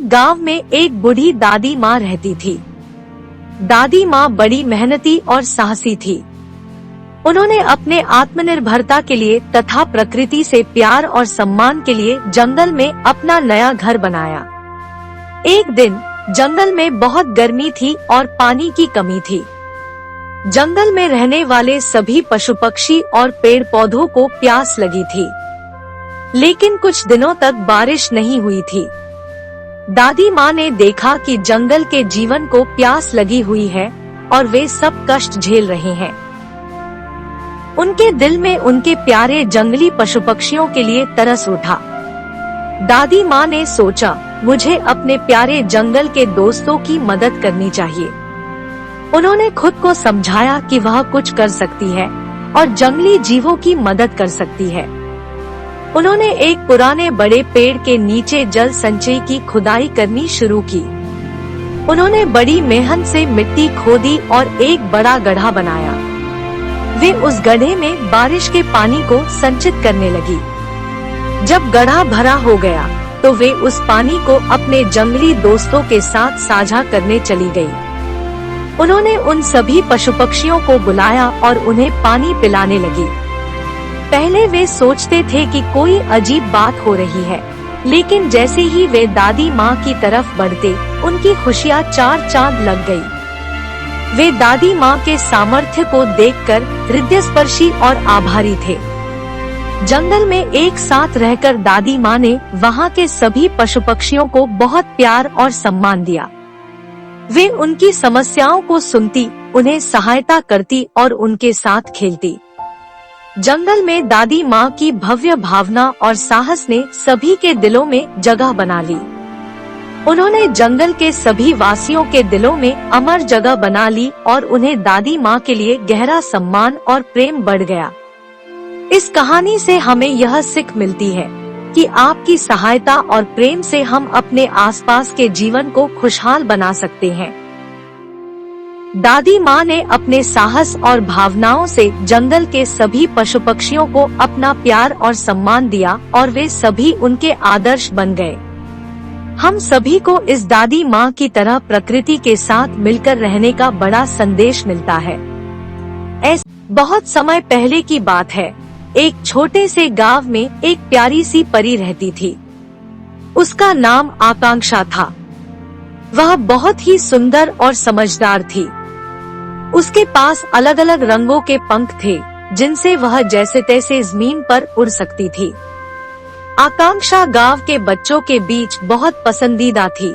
गांव में एक बूढ़ी दादी माँ रहती थी। दादी माँ बड़ी मेहनती और साहसी थी। उन्होंने अपने आत्मनिर्भरता के लिए तथा प्रकृति से प्यार और सम्मान के लिए जंगल में अपना नया घर बनाया। एक दिन जंगल में बहुत गर्मी थी और पानी की कमी थी। जंगल में रहने वाले सभी पशु पक्षी और पेड़ पौधों को प्यास लगी थी, लेकिन कुछ दिनों तक बारिश नहीं हुई थी। दादी माँ ने देखा कि जंगल के जीवन को प्यास लगी हुई है और वे सब कष्ट झेल रहे हैं। उनके दिल में उनके प्यारे जंगली पशु पक्षियों के लिए तरस उठा। दादी माँ ने सोचा, मुझे अपने प्यारे जंगल के दोस्तों की मदद करनी चाहिए। उन्होंने खुद को समझाया कि वह कुछ कर सकती है और जंगली जीवों की मदद कर सकती है। उन्होंने एक पुराने बड़े पेड़ के नीचे जल संचय की खुदाई करनी शुरू की। उन्होंने बड़ी मेहनत से मिट्टी खोदी और एक बड़ा गड्ढा बनाया। वे उस गड्ढे में बारिश के पानी को संचित करने लगी। जब गड्ढा भरा हो गया तो वे उस पानी को अपने जंगली दोस्तों के साथ साझा करने चली गई। उन्होंने उन सभी पशु पक्षियों को बुलाया और उन्हें पानी पिलाने लगी। पहले वे सोचते थे कि कोई अजीब बात हो रही है, लेकिन जैसे ही वे दादी माँ की तरफ बढ़ते, उनकी खुशियाँ चार चांद लग गई। वे दादी माँ के सामर्थ्य को देखकर हृदयस्पर्शी और आभारी थे। जंगल में एक साथ रहकर दादी माँ ने वहाँ के सभी पशु पक्षियों को बहुत प्यार और सम्मान दिया। वे उनकी समस्याओं को सुनती, उन्हें सहायता करती और उनके साथ खेलती। जंगल में दादी माँ की भव्य भावना और साहस ने सभी के दिलों में जगह बना ली। उन्होंने जंगल के सभी वासियों के दिलों में अमर जगह बना ली और उन्हें दादी माँ के लिए गहरा सम्मान और प्रेम बढ़ गया। इस कहानी से हमें यह सीख मिलती है कि आपकी सहायता और प्रेम से हम अपने आसपास के जीवन को खुशहाल बना सकते हैं। दादी माँ ने अपने साहस और भावनाओं से जंगल के सभी पशु पक्षियों को अपना प्यार और सम्मान दिया और वे सभी उनके आदर्श बन गए। हम सभी को इस दादी माँ की तरह प्रकृति के साथ मिलकर रहने का बड़ा संदेश मिलता है। बहुत समय पहले की बात है। एक छोटे से गांव में एक प्यारी सी परी रहती थी। उसका नाम आकांक्षा था। वह बहुत ही सुंदर और समझदार थी। उसके पास अलग अलग रंगों के पंख थे, जिनसे वह जैसे तैसे जमीन पर उड़ सकती थी। आकांक्षा गांव के बच्चों के बीच बहुत पसंदीदा थी।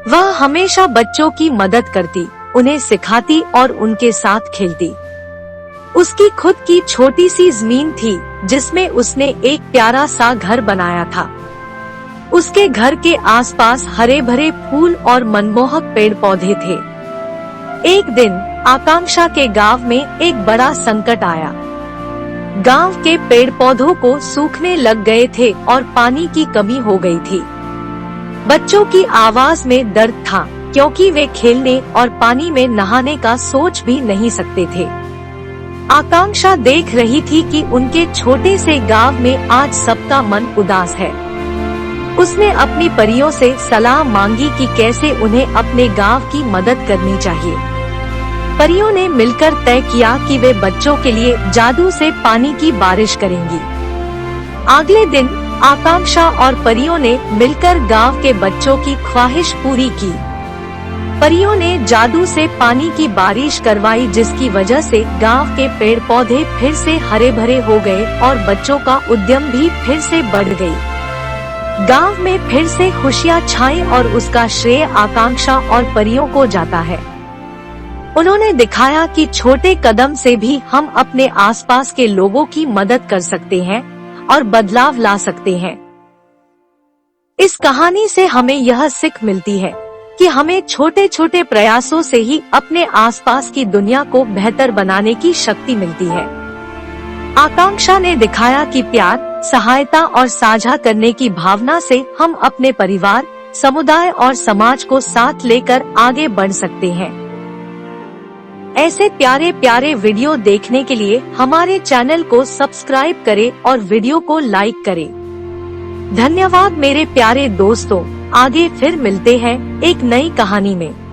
वह हमेशा बच्चों की मदद करती, उन्हें सिखाती और उनके साथ खेलती। उसकी खुद की छोटी सी जमीन थी, जिसमें उसने एक प्यारा सा घर बनाया था। उसके घर के आसपास हरे भरे फूल और मनमोहक पेड़ पौधे थे। एक दिन आकांक्षा के गांव में एक बड़ा संकट आया। गांव के पेड़ पौधों को सूखने लग गए थे और पानी की कमी हो गई थी। बच्चों की आवाज में दर्द था, क्योंकि वे खेलने और पानी में नहाने का सोच भी नहीं सकते थे। आकांक्षा देख रही थी कि उनके छोटे से गांव में आज सबका मन उदास है। उसने अपनी परियों से सलाह मांगी कि कैसे उन्हें अपने गांव की मदद करनी चाहिए। परियों ने मिलकर तय किया कि वे बच्चों के लिए जादू से पानी की बारिश करेंगी। अगले दिन आकांक्षा और परियों ने मिलकर गांव के बच्चों की ख्वाहिश पूरी की। परियों ने जादू से पानी की बारिश करवाई, जिसकी वजह से गांव के पेड़ पौधे फिर से हरे भरे हो गए और बच्चों का उद्यम भी फिर से बढ़ गई। गांव में फिर से खुशियां छाई और उसका श्रेय आकांक्षा और परियों को जाता है। उन्होंने दिखाया कि छोटे कदम से भी हम अपने आसपास के लोगों की मदद कर सकते हैं और बदलाव ला सकते हैं। इस कहानी से हमें यह सीख मिलती है कि हमें छोटे छोटे प्रयासों से ही अपने आसपास की दुनिया को बेहतर बनाने की शक्ति मिलती है। आकांक्षा ने दिखाया कि प्यार, सहायता और साझा करने की भावना से हम अपने परिवार, समुदाय और समाज को साथ लेकर आगे बढ़ सकते हैं। ऐसे प्यारे प्यारे वीडियो देखने के लिए हमारे चैनल को सब्सक्राइब करें और वीडियो को लाइक करें। धन्यवाद मेरे प्यारे दोस्तों, आगे फिर मिलते हैं एक नई कहानी में।